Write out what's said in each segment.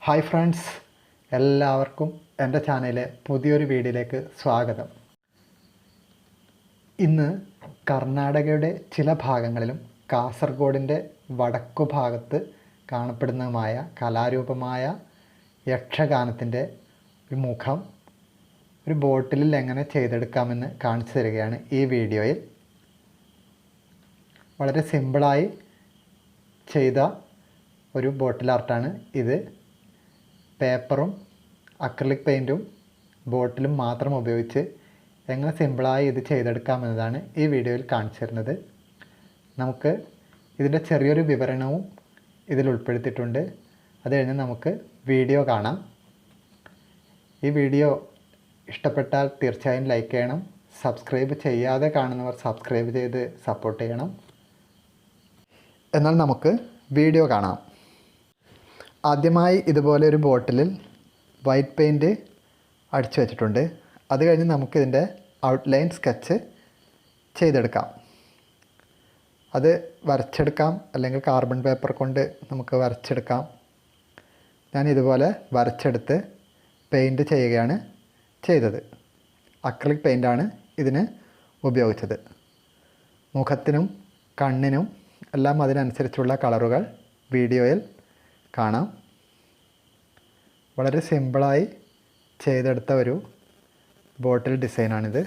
Hi friends, എല്ലാവർക്കും എൻ്റെ ചാനലിലെ പുതിയൊരു വീഡിയോയിലേക്ക് സ്വാഗതം. ഇന്ന് കർണാടകയുടെ ചില ഭാഗങ്ങളിലും കാസർഗോഡിൻ്റെ വടക്കു ഭാഗത്ത് കാണപ്പെടുന്നതുമായ കലാരൂപമായ യക്ഷഗാനത്തിൻ്റെ ഒരു മുഖം ഒരു ബോട്ടിലിൽ എങ്ങനെ ചെയ്തെടുക്കാമെന്ന് കാണിച്ചു തരികയാണ് ഈ വീഡിയോയിൽ. വളരെ സിമ്പിളായി ചെയ്ത ഒരു ബോട്ടിൽ ആർട്ടാണ് ഇത്. പേപ്പറും അക്രിലിക് പെയിൻറ്റും ബോട്ടിലും മാത്രം ഉപയോഗിച്ച് എങ്ങനെ സിമ്പിളായി ഇത് ചെയ്തെടുക്കാമെന്നതാണ് ഈ വീഡിയോയിൽ കാണിച്ചു തരുന്നത്. നമുക്ക് ഇതിൻ്റെ ചെറിയൊരു വിവരണവും ഇതിൽ ഉൾപ്പെടുത്തിയിട്ടുണ്ട്. അത് കഴിഞ്ഞ് നമുക്ക് വീഡിയോ കാണാം. ഈ വീഡിയോ ഇഷ്ടപ്പെട്ടാൽ തീർച്ചയായും ലൈക്ക് ചെയ്യണം. സബ്സ്ക്രൈബ് ചെയ്യാതെ കാണുന്നവർ സബ്സ്ക്രൈബ് ചെയ്ത് സപ്പോർട്ട് ചെയ്യണം. എന്നാൽ നമുക്ക് വീഡിയോ കാണാം. ആദ്യമായി ഇതുപോലെ ഒരു ബോട്ടിലിൽ വൈറ്റ് പെയിൻറ്റ് അടിച്ചു വച്ചിട്ടുണ്ട്. അത് കഴിഞ്ഞ് നമുക്കിതിൻ്റെ ഔട്ട്ലൈൻ സ്കെച്ച് ചെയ്തെടുക്കാം. അത് വരച്ചെടുക്കാം, അല്ലെങ്കിൽ കാർബൺ പേപ്പർ കൊണ്ട് നമുക്ക് വരച്ചെടുക്കാം. ഞാൻ ഇതുപോലെ വരച്ചെടുത്ത് പെയിൻറ്റ് ചെയ്യുകയാണ് ചെയ്തത്. അക്രിലിക് പെയിൻ്റാണ് ഇതിന് ഉപയോഗിച്ചത്. മുഖത്തിനും കണ്ണിനും എല്ലാം അതിനനുസരിച്ചുള്ള കളറുകൾ വീഡിയോയിൽ കാണാം. വളരെ സിമ്പിളായി ചെയ്തെടുത്ത ഒരു ബോട്ടിൽ ഡിസൈനാണിത്.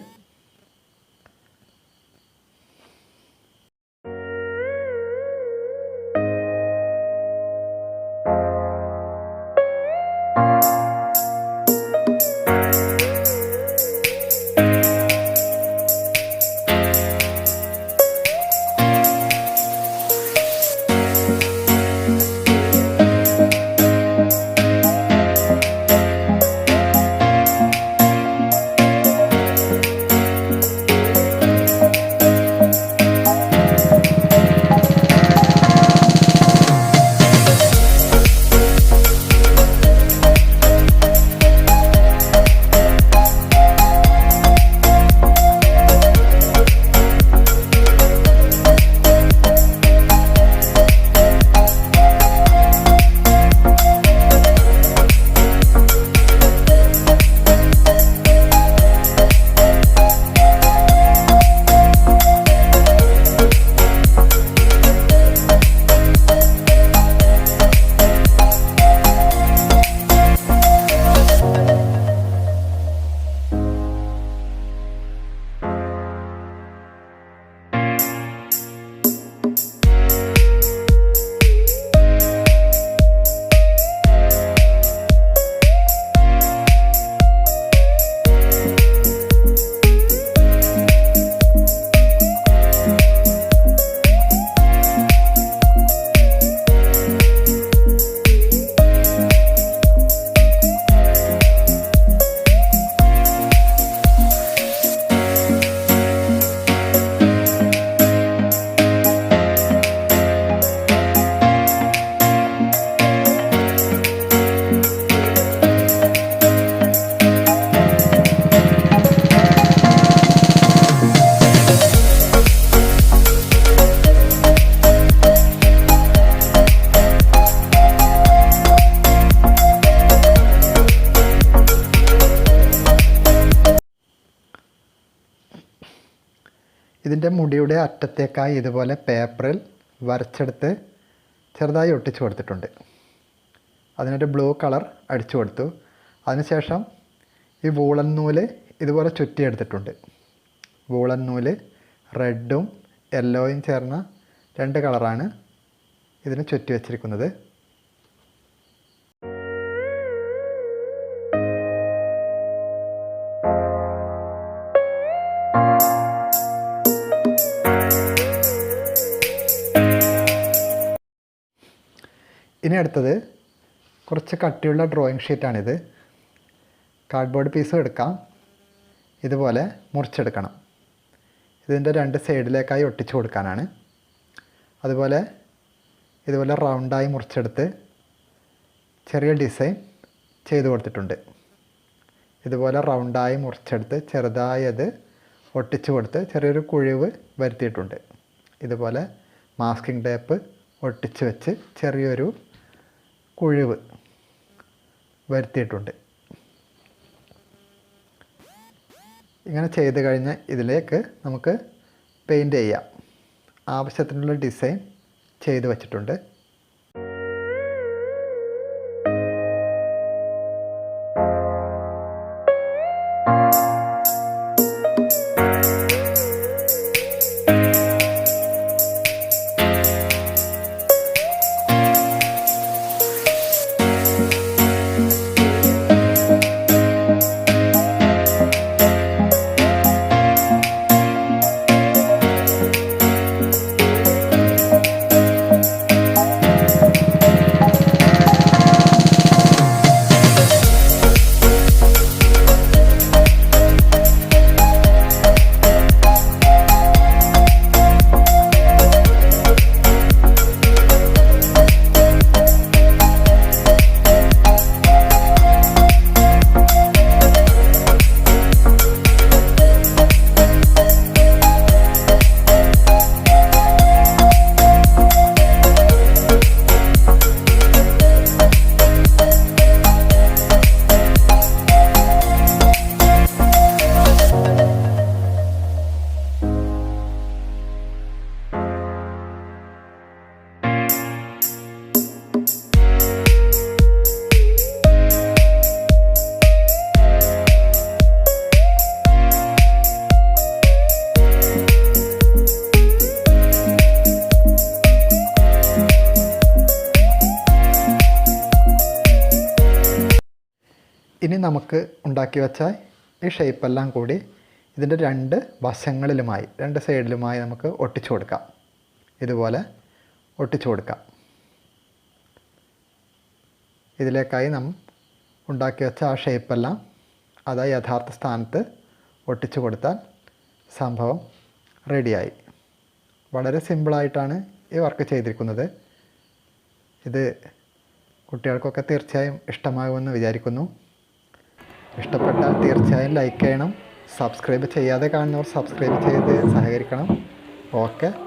ഇതിൻ്റെ മുടിയുടെ അറ്റത്തേക്കായി ഇതുപോലെ പേപ്പറിൽ വരച്ചെടുത്ത് ചെറുതായി ഒട്ടിച്ചു കൊടുത്തിട്ടുണ്ട്. അതിനൊരു ബ്ലൂ കളർ അടിച്ചു കൊടുത്തു. അതിനുശേഷം ഈ വൂളൻ നൂല് ഇതുപോലെ ചുറ്റിയെടുത്തിട്ടുണ്ട്. വൂളൻ നൂല് റെഡും യെല്ലോയും ചേർന്ന 2 കളറാണ് ഇതിന് ചുറ്റി വച്ചിരിക്കുന്നത്. ഇനി അടുത്തത് കുറച്ച് കട്ടിയുള്ള ഡ്രോയിങ് ഷീറ്റാണിത്. കാർഡ്ബോർഡ് പീസും എടുക്കാം. ഇതുപോലെ മുറിച്ചെടുക്കണം. ഇതിൻ്റെ 2 സൈഡിലേക്കായി ഒട്ടിച്ചു കൊടുക്കാനാണ്. അതുപോലെ ഇതുപോലെ റൗണ്ടായി മുറിച്ചെടുത്ത് ചെറിയ ഡിസൈൻ ചെയ്തു കൊടുത്തിട്ടുണ്ട്. ഇതുപോലെ റൗണ്ടായി മുറിച്ചെടുത്ത് ചെറുതായി അത് ഒട്ടിച്ചു കൊടുത്ത് ചെറിയൊരു കുഴിവ് വരുത്തിയിട്ടുണ്ട്. ഇതുപോലെ മാസ്കിംഗ് ടേപ്പ് ഒട്ടിച്ച് വെച്ച് ചെറിയൊരു കുഴിവ് വരുത്തിയിട്ടുണ്ട്. ഇങ്ങനെ ചെയ്ത് കഴിഞ്ഞാൽ ഇതിലേക്ക് നമുക്ക് പെയിൻറ്റ് ചെയ്യാം. ആവശ്യത്തിനുള്ള ഡിസൈൻ ചെയ്ത് വച്ചിട്ടുണ്ട്. ഇനി നമുക്ക് ഉണ്ടാക്കി വെച്ച ഈ ഷേപ്പെല്ലാം കൂടി ഇതിൻ്റെ 2 വശങ്ങളിലുമായി 2 സൈഡിലുമായി നമുക്ക് ഒട്ടിച്ചു കൊടുക്കാം. ഇതുപോലെ ഒട്ടിച്ചു കൊടുക്കാം. ഇതിലേക്കായി നാം ഉണ്ടാക്കി വെച്ച ആ ഷേപ്പെല്ലാം അത് യഥാർത്ഥ സ്ഥാനത്ത് ഒട്ടിച്ചു കൊടുത്താൽ സംഭവം റെഡിയായി. വളരെ സിമ്പിളായിട്ടാണ് ഈ വർക്ക് ചെയ്തിരിക്കുന്നത്. ഇത് കുട്ടികൾക്കൊക്കെ തീർച്ചയായും ഇഷ്ടമാകുമെന്ന് വിചാരിക്കുന്നു. ഇഷ്ടപ്പെട്ടാൽ തീർച്ചയായും ലൈക്ക് ചെയ്യണം. സബ്സ്ക്രൈബ് ചെയ്യാതെ കാണുന്നവർ സബ്സ്ക്രൈബ് ചെയ്ത് സഹകരിക്കണം. ഓക്കെ.